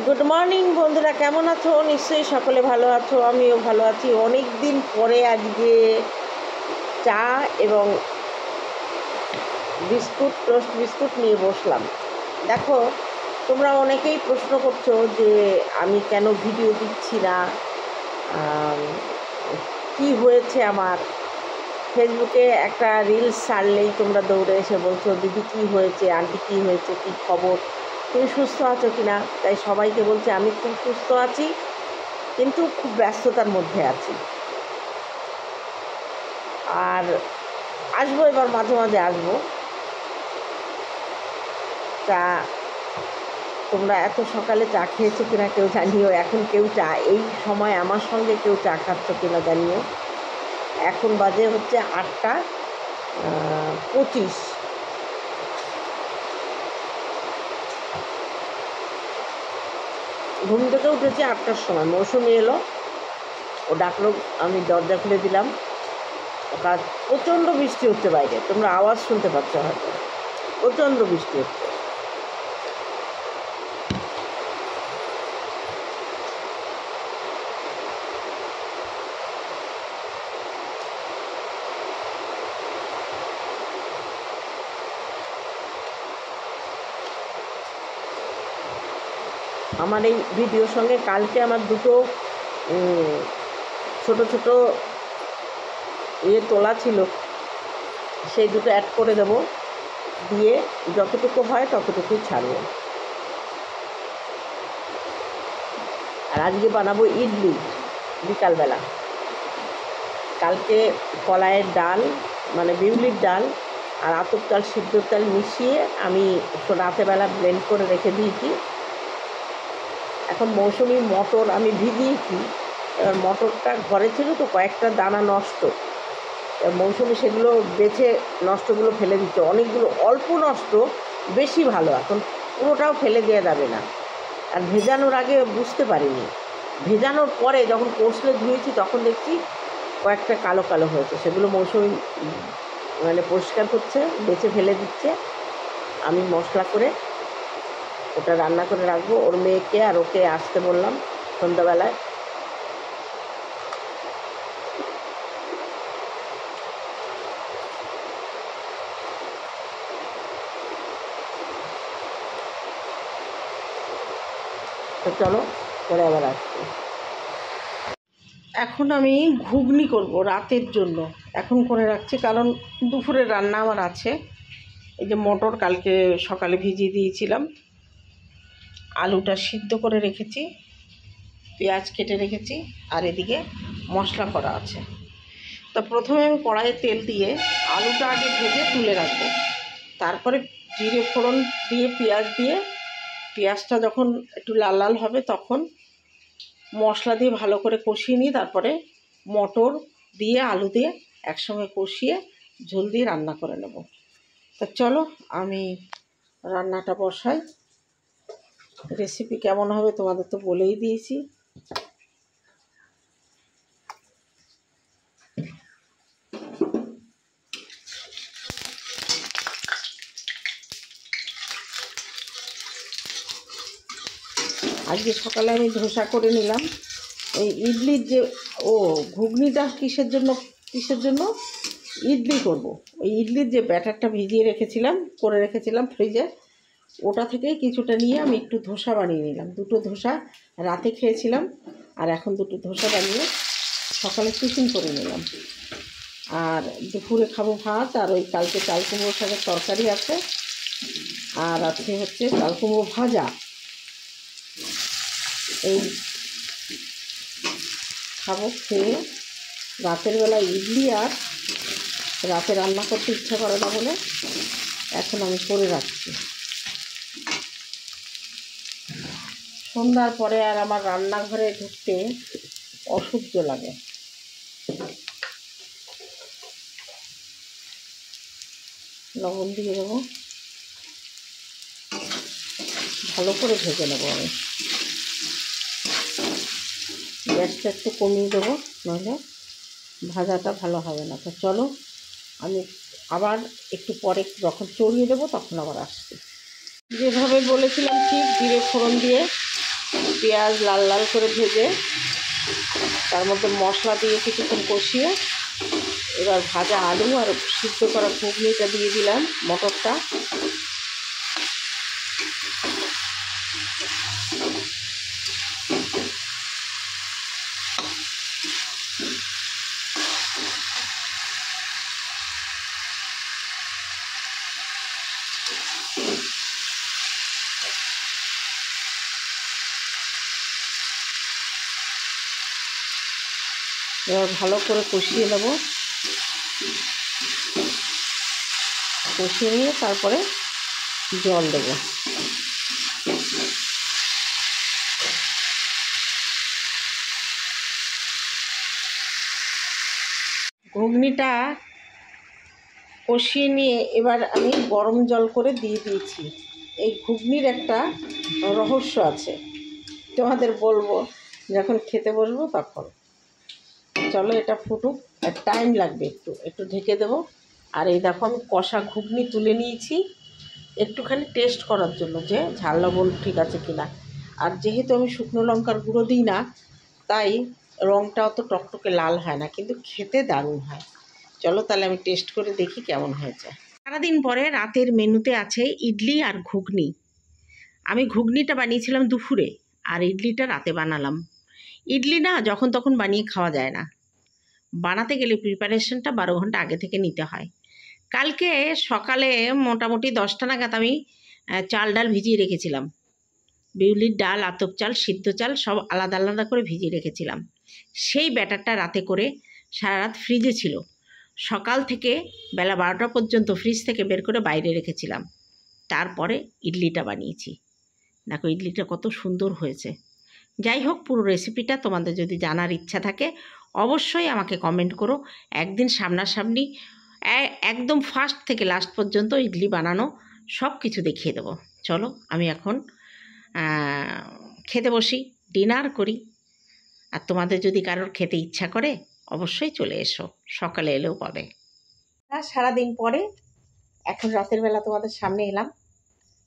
Good morning বন্ধুরা, কেমন আছো? নিশ্চয়ই সকলে ভালো আছো, আমিও ভালো আছি। অনেক দিন পরে আজকে চা এবং বিস্কুট, টোস্ট বিস্কুট নিয়ে বসলাম। দেখো, তোমরা অনেকেই প্রশ্ন করছো যে আমি কেন ভিডিও দিচ্ছি না, কি হয়েছে আমার। ফেসবুকে একটা রিলস ছাড়লেই তোমরা দৌড়ে এসে বলছো, দিদি কী হয়েছে, আন্টি কী হয়েছে, কী খবর, তুমি সুস্থ আছো কি না। তাই সবাইকে বলছি আমি খুব সুস্থ আছি, কিন্তু খুব ব্যস্ততার মধ্যে আছি। আর আসবো, এবার মাঝে মাঝে আসবো। চা, তোমরা এত সকালে চা খেয়েছো কিনা কেউ জানিও। এখন কেউ চা, এই সময় আমার সঙ্গে কেউ চা খাচ্ছ কিনা জানিও। এখন বাজে হচ্ছে 8টা 25। ঘুম থেকে উঠেছি 8টার সময়। মৌসুমি এলো, ও ডাকলো, আমি দরজা খুলে দিলাম। ওটা প্রচণ্ড বৃষ্টি হচ্ছে বাইরে, তোমরা আওয়াজ শুনতে পাচ্ছ হয়তো, প্রচণ্ড বৃষ্টি হচ্ছে। আমার এই ভিডিওর সঙ্গে কালকে আমার দুটো ছোট ছোট তোলা ছিল, সেই দুটো অ্যাড করে দেবো, দিয়ে যতটুকু হয় ততটুকুই ছাড়বো। আর আজকে বানাবো ইডলি বিকালবেলা। কালকে কলাইয়ের ডাল, মানে বিউলির ডাল আর আতপ চাল, সিদ্ধর চাল মিশিয়ে আমি রাতেরবেলা ব্লেন্ড করে রেখে দিয়েছি। এখন মৌসুমি মটর আমি ভিজিয়েছি, এবার মটরটা ঘরে ছিল তো কয়েকটা দানা নষ্ট, মৌসুমি সেগুলো বেছে নষ্টগুলো ফেলে দিচ্ছে। অনেকগুলো অল্প নষ্ট, বেশি ভালো, এখন পুরোটাও ফেলে দেওয়া যাবে না। আর ভেজানোর আগে বুঝতে পারিনি, ভেজানোর পরে যখন কষলে ধুয়েছি তখন দেখছি কয়েকটা কালো কালো হয়েছে। সেগুলো মৌসুমি মানে পরিষ্কার করছে, বেছে ফেলে দিচ্ছে। আমি মশলা করে ওটা রান্না করে রাখবো। ওর মেয়েকে আর ওকে আসতে বললাম সন্ধ্যাবেলায়। তো চলো করে আবার আসছি। এখন আমি ঘুগনি করব রাতের জন্য, এখন করে রাখছি, কারণ দুপুরের রান্না আমার আছে। এই যে মটর কালকে সকালে ভিজিয়ে দিয়েছিলাম, আলুটা সিদ্ধ করে রেখেছি, পেঁয়াজ কেটে রেখেছি, আর এদিকে মশলা করা আছে। তা প্রথমে আমি কড়াইয়ে তেল দিয়ে আলুটা আগে ভেজে তুলে রাখবো, তারপরে জিরে ফোড়ন দিয়ে পেঁয়াজ দিয়ে, পেঁয়াজটা যখন একটু লাল লাল হবে তখন মশলা দিয়ে ভালো করে কষিয়ে নিই, তারপরে মটর দিয়ে আলু দিয়ে একসঙ্গে কষিয়ে ঝোল দিয়ে রান্না করে নেব। তা চলো আমি রান্নাটা বসাই। রেসিপি কেমন হবে তোমাদের তো বলেই দিয়েছি। আজকে সকালে আমি ধোসা করে নিলাম। এই ইডলির যে ঘুগনিটা কিসের জন্য ইডলি করব। ওই ইডলির যে ব্যাটারটা ভিজিয়ে রেখেছিলাম, করে রেখেছিলাম ফ্রিজে, ওটা থেকেই কিছুটা নিয়ে আমি একটু ধোসা বানিয়ে নিলাম। দুটো ধোসা রাতে খেয়েছিলাম, আর এখন দুটো ধোসা বানিয়ে সকালে টিফিন করে নিলাম। আর দুপুরে খাবো ভাত, আর ওই কালকে চাল কুমড়োর শাকের তরকারি আছে, আর আছে হচ্ছে চাল কুমড়ো ভাজা। এই খাবো, খেয়ে রাতের বেলা ইডলি, আর রাতে রান্না করতে ইচ্ছা করে না বলে এখন আমি করে রাখছি। সন্ধ্যার পরে আর আমার রান্নাঘরে ঢুকতে অসহ্য লাগে। লবণ দিয়ে দেবো, ভালো করে ভেজে নেবো। আমি গ্যাসটা একটু কমিয়ে দেবো, নইলে ভাজাটা ভালো হবে না। তো চলো আমি আবার একটু পরে যখন চড়িয়ে দেবো তখন আবার আসছি। যেভাবে বলেছিলাম ঠিক জিরে ফোড়ন দিয়ে পেঁয়াজ লাল লাল করে ভেজে তার মধ্যে মশলা দিয়ে কিছুক্ষণ কষিয়ে এবার ভাজা আলু আর সিদ্ধ করা ঘুগনিটা দিয়ে দিলাম, মটরটা। এবার ভালো করে কষিয়ে নেব, কষিয়ে নিয়ে তারপরে জল দেব। ঘুগনিটা কষিয়ে নিয়ে এবার আমি গরম জল করে দিয়ে দিয়েছি। এই ঘুগনির একটা রহস্য আছে, তোমাদের বলবো যখন খেতে বসবো তখন। চলো এটা ফুটুক, আর টাইম লাগবে, একটু ঢেকে দেবো। আর এই দেখো আমি কষা ঘুগনি তুলে নিয়েছি একটুখানি টেস্ট করার জন্য যে ঝাল লবণ ঠিক আছে কিনা। আর যেহেতু আমি শুকনো লঙ্কার গুঁড়ো দিই না, তাই রঙটা অত টকটকে লাল হয় না, কিন্তু খেতে দারুণ হয়। চলো তাহলে আমি টেস্ট করে দেখি কেমন হয়েছে। সারাদিন পরে রাতের মেনুতে আছে ইডলি আর ঘুগনি। আমি ঘুগনিটা বানিয়েছিলাম দুপুরে, আর ইডলিটা রাতে বানালাম। ইডলি না যখন তখন বানিয়ে খাওয়া যায় না, বানাতে গেলে প্রিপারেশনটা 12 ঘন্টা আগে থেকে নিতে হয়। কালকে সকালে মোটামুটি 10টা নাগাদ আমি চাল ডাল ভিজিয়ে রেখেছিলাম। বিউলির ডাল, আতপ চাল, সিদ্ধ চাল সব আলাদা আলাদা করে ভিজিয়ে রেখেছিলাম। সেই ব্যাটারটা রাতে করে সারা রাত ফ্রিজে ছিল। সকাল থেকে বেলা 12টা পর্যন্ত ফ্রিজ থেকে বের করে বাইরে রেখেছিলাম। তারপরে ইডলিটা বানিয়েছি। দেখো ইডলিটা কত সুন্দর হয়েছে। যাই হোক, পুরো রেসিপিটা তোমাদের যদি জানার ইচ্ছা থাকে অবশ্যই আমাকে কমেন্ট করো। একদিন সামনাসামনি একদম ফার্স্ট থেকে লাস্ট পর্যন্ত ইডলি বানানো সব কিছু দেখিয়ে দেবো। চলো আমি এখন খেতে বসি, ডিনার করি। আর তোমাদের যদি কারোর খেতে ইচ্ছা করে অবশ্যই চলে এসো, সকালে এলেও পাবে। সারাদিন পরে এখন রাতের বেলা তোমাদের সামনে এলাম।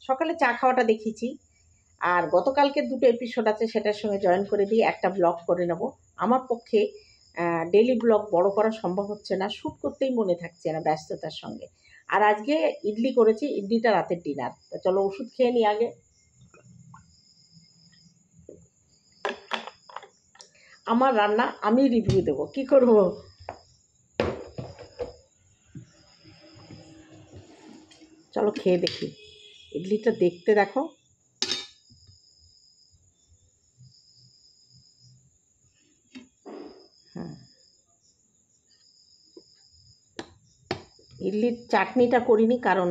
সকালে চা খাওয়াটা দেখিয়েছি, আর গতকালকে 2টো এপিসোড আছে সেটার সঙ্গে জয়েন করে দিয়ে একটা ব্লগ করে নেব। আমার পক্ষে ডেলি ব্লগ বড় করা সম্ভব হচ্ছে না, শ্যুট করতেই মনে থাকছে না ব্যস্ততার সঙ্গে। আর আজকে ইডলি করেছি, ইডলিটা রাতের ডিনার। তো চলো ওষুধ খেয়ে নিই আগে। আমার রান্না আমি রিভিউ দেবো, কি করব। চলো খেয়ে দেখি। ইডলিটা দেখতে দেখো, ইডলির চাটনিটা করিনি, কারণ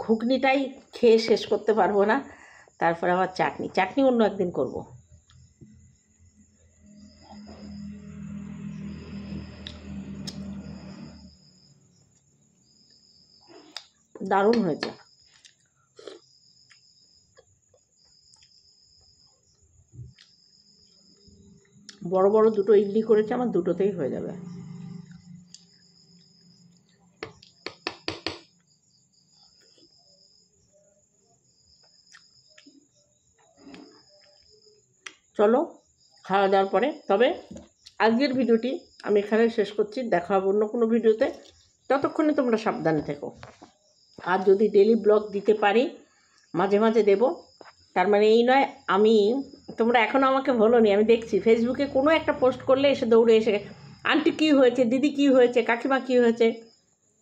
ঘুগনিটাই খেয়ে শেষ করতে পারবো না। তারপরে আবার চাটনি অন্য একদিন করব। দারুণ হয়েছে। বড় বড় 2টো ইডলি করেছে, আমার 2টোতেই হয়ে যাবে। চলো খাওয়া দাওয়ার পরে, তবে আজকের ভিডিওটি আমি এখানে শেষ করছি। দেখা হবে অন্য কোনো ভিডিওতে। ততক্ষণে তোমরা সাবধানে থেকো। আর যদি ডেলি ব্লগ দিতে পারি, মাঝে মাঝে দেব। তার মানে এই নয় তোমরা এখনও আমাকে বলোনি, আমি দেখছি ফেসবুকে কোনো একটা পোস্ট করলে এসে দৌড়ে এসে আন্টি কী হয়েছে, দিদি কী হয়েছে, কাকিমা কী হয়েছে।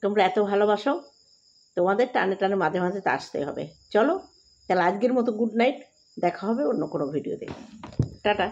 তোমরা এত ভালোবাসো, তোমাদের টানে টানে মাঝে মাঝে তা আসতে হবে। চলো তাহলে আজকের মতো গুড নাইট, দেখা হবে অন্য কোনো ভিডিওতে। টাটা।